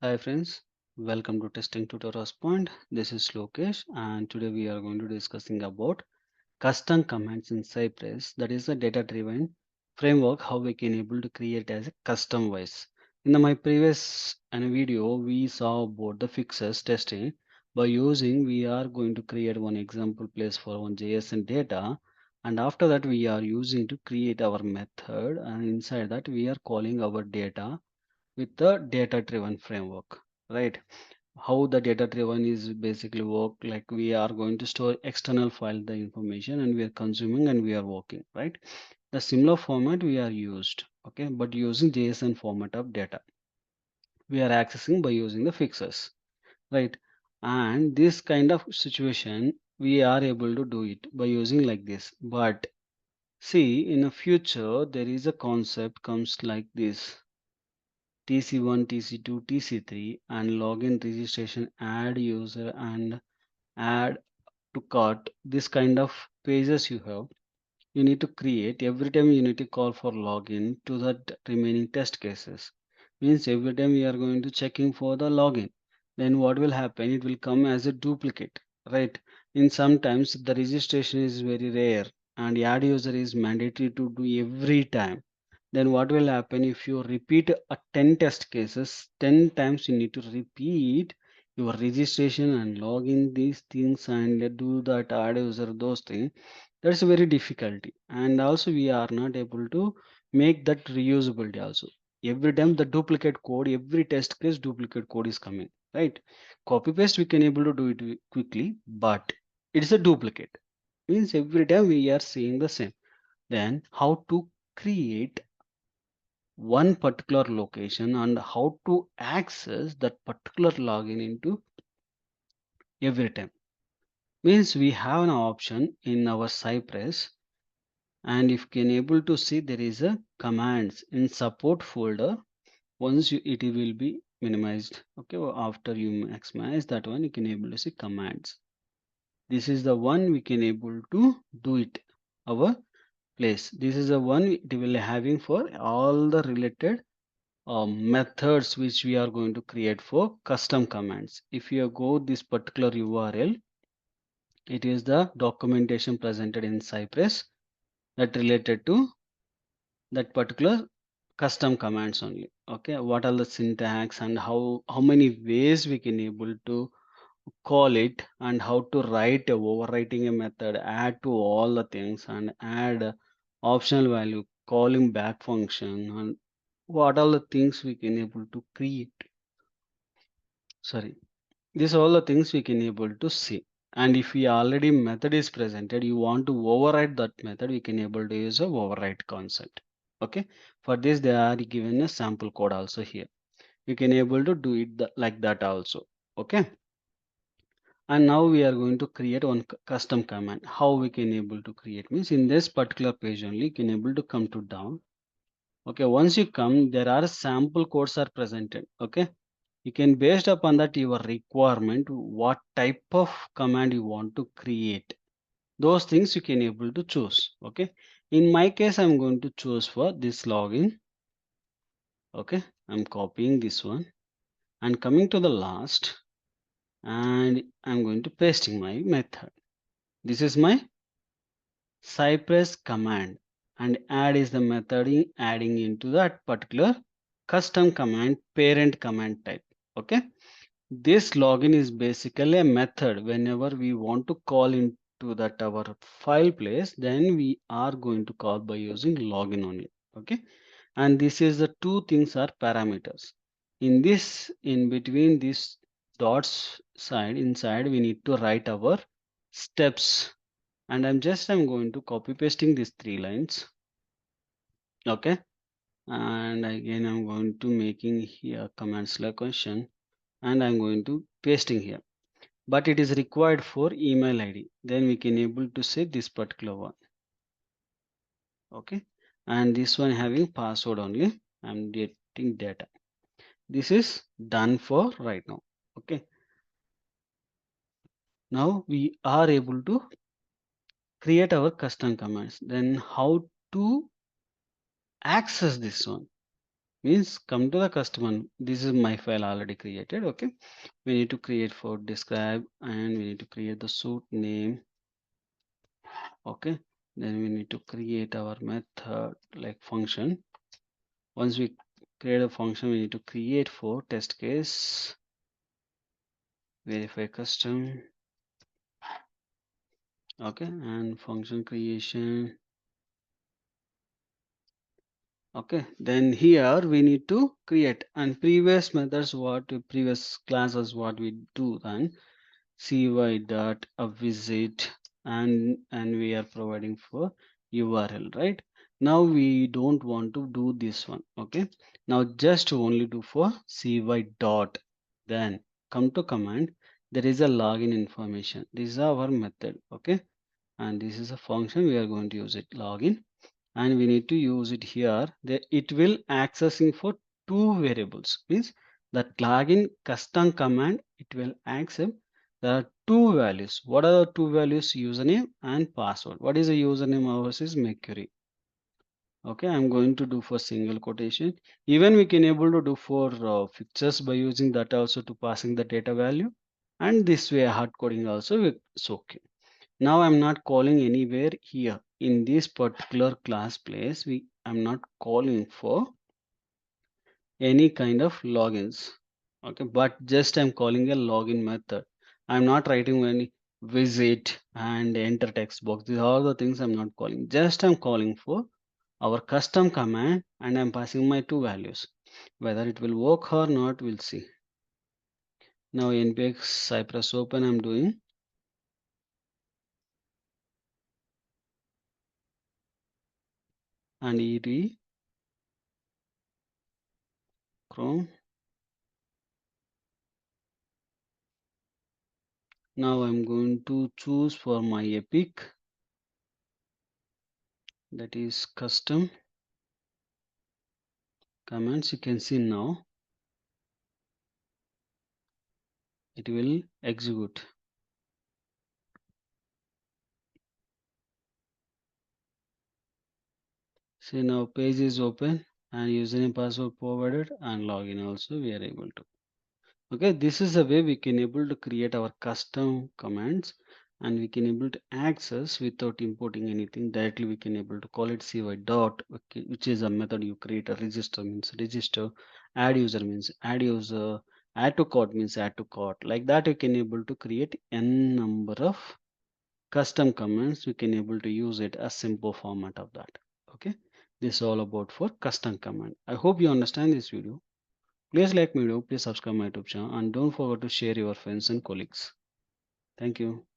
Hi friends, welcome to Testing Tutorials Point. This is Lokesh and today we are going to discussing about custom commands in Cypress. That is a data-driven framework how we can able to create as a custom wise. In my previous video, we saw about the fixes testing. By using, we are going to create one example place for one JSON data, and after that we are using to create our method, and inside that we are calling our data with the data driven framework, right? How the data driven is basically work, like we are going to store external file the information and we are consuming and we are working, right? The similar format we are used, okay, but using JSON format of data we are accessing by using the fixes, right? And this kind of situation we are able to do it by using like this. But see, in the future there is a concept comes like this: TC1, TC2, TC3, and login registration, add user, and add to cart. This kind of pages you need to create every time you need to call for login to that remaining test cases. Means every time we are going to checking for the login, then what will happen? It will come as a duplicate, right? In sometimes the registration is very rare and add user is mandatory to do every time. Then what will happen if you repeat a 10 test cases 10 times? You need to repeat your registration and login these things and do that add user those things. That's very difficulty, and also we are not able to make that reusability also. Every time the duplicate code, every test case duplicate code is coming, right? Copy paste we can able to do it quickly, but it's a duplicate. Means every time we are seeing the same. Then how to create one particular location and how to access that particular login into every time? Means we have an option in our Cypress, and if you can able to see there is a commands in support folder. Once it will be minimized, okay, after you maximize that one you can able to see commands. This is the one we can able to do it our place. This is the one it will having for all the related methods which we are going to create for custom commands. If you go this particular URL, it is the documentation presented in Cypress that related to that particular custom commands only. Okay, what are the syntax and how many ways we can able to call it, and how to write a overwriting a method, add to all the things and add optional value, calling back function, and what are the things we can able to create. Sorry, these are all the things we can able to see. And if we already method is presented, you want to override that method, we can able to use a override concept. Okay, for this they are given a sample code also here. You can able to do it like that also. Okay, and now we are going to create one custom command. How we can able to create means in this particular page only you can able to come to down. Okay, once you come, there are sample codes are presented. Okay, you can based upon that your requirement what type of command you want to create, those things you can able to choose. Okay, in my case I'm going to choose for this login. Okay, I'm copying this one and coming to the last, and I'm going to pasting my method. This is my Cypress command, and add is the method in adding into that particular custom command parent command type. Okay, this login is basically a method. Whenever we want to call into that our file place, then we are going to call by using login only. Okay, and this is the two things are parameters. In this, in between this dots side inside, we need to write our steps, and I'm going to copy pasting these three lines. Okay, and again I'm going to making here command slash question, and I'm going to pasting here, but it is required for email ID, then we can able to say this particular one. Okay, and this one having password only, I'm getting data. This is done for right now. Okay, now we are able to create our custom commands. Then how to access this one? means come to the customer. This is my file already created. Okay, we need to create for describe, and we need to create the suit name. Okay, then we need to create our method like function. Once we create a function, we need to create for test case, verify custom. Okay, and function creation. Okay, then here we need to create, and previous methods what previous classes what we do then cy dot a visit, and we are providing for URL, right? Now we don't want to do this one. Okay, now just only do for cy dot, then come to command. There is a login information. This is our method. Okay, and this is a function we are going to use it login, and we need to use it here. It will accessing for two variables, means that login custom command, it will accept there are two values. What are the two values? Username and password. What is the username? Ours is Mercury. Okay, I'm going to do for single quotation. Even we can able to do for pictures by using that also to passing the data value, and this way hard coding also it's okay. Now I'm not calling anywhere here in this particular class place. I'm not calling for any kind of logins. Okay, but just I'm calling a login method. I'm not writing any visit and enter text box. These are the things I'm not calling. Just I'm calling for our custom command, and I'm passing my two values. Whether it will work or not, we'll see. Now npx Cypress open I'm doing, and et Chrome. Now I'm going to choose for my epic, that is custom commands. You can see now it will execute. See now page is open, and username password provided, and login also we are able to. Okay, this is the way we can able to create our custom commands, and we can able to access without importing anything. Directly we can able to call it cy dot, okay, which is a method you create a register means register, add user means add user, add to cart means add to cart. Like that we can able to create n number of custom commands. We can able to use it as simple format of that. Okay, this is all about for custom command. I hope you understand this video. Please like my video, please subscribe my YouTube channel, and don't forget to share your friends and colleagues. Thank you.